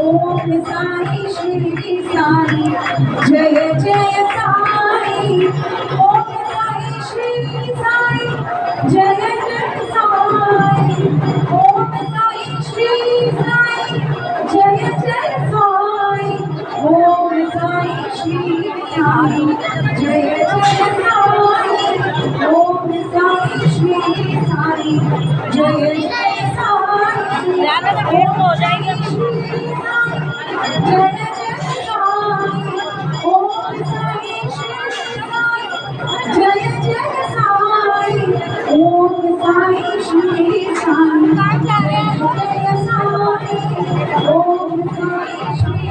ओम साई श्री साई जय जय साई। ओम साई श्री साई जय जय साई। ओम साई श्री साई जय जय साई। ओम साई श्री साई जय जय साई। ओम साई श्री साई जय जय साई। ज्यादा तो भेंट तो हो जाएगी। जय जय साई। ओम साई श्री साई जय जय साई। ओम साई श्री साई जय जय साई। ओम साई श्री